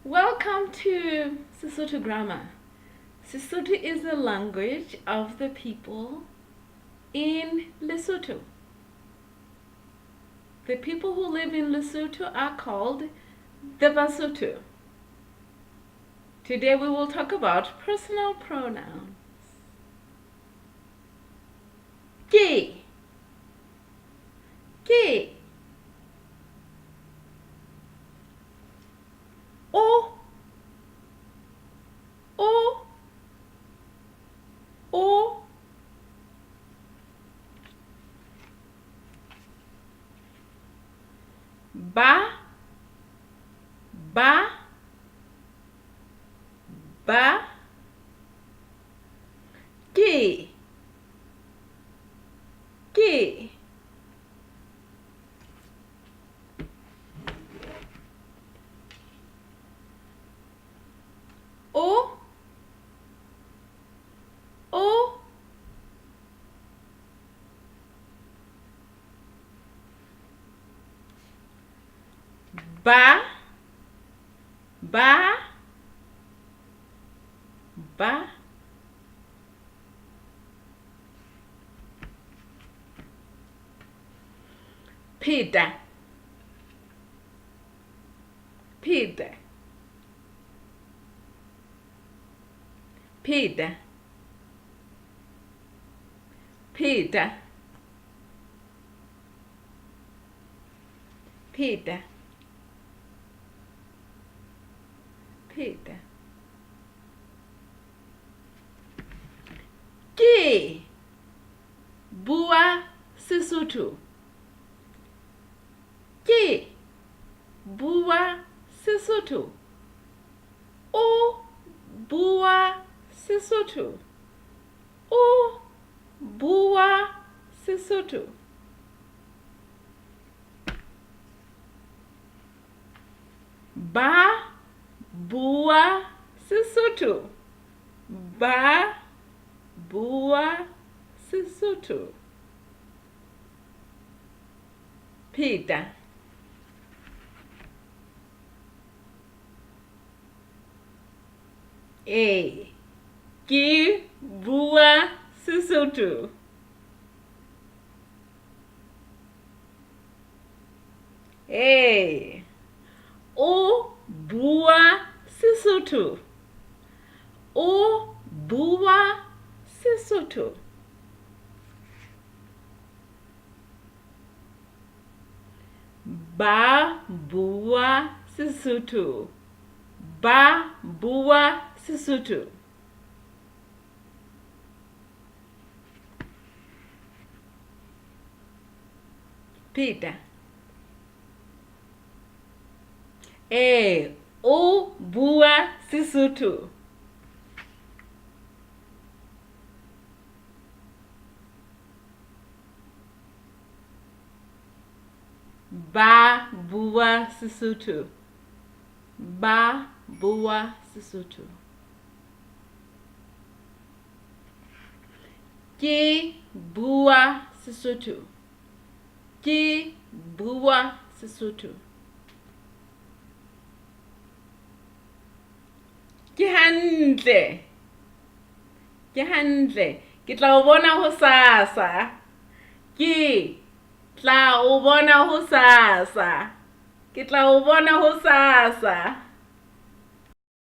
Welcome to Sesotho grammar. Sesotho is the language of the people in Lesotho. The people who live in Lesotho are called the Basotho. Today we will talk about personal pronouns. Ke, ke, o, o, o, ba, ba, ba, ke, ke, o, o, ba, ba, ba, pheta, pheta, pheta, pheta, pheta, pheta. Ke, bua Sesotho. Ke, bua Sesotho. O, bua Sesotho. O, bua Sesotho. Ba, bua Sesotho. Ba, bua Sesotho. Pheta. Ke bua Sesotho. O bua Sesotho. O bua Sesotho. Ba bua Sesotho. Ba bua Sesotho. Pheta. O bua Sesotho. Ba bua Sesotho. Ba bua Sesotho. Ke bua Sesotho. Ke bua Sesotho. Ke hantle. Ke hantle. Ke tla o bona hosasa. Ke tla o bona hosasa. Ke tla o bona hosasa.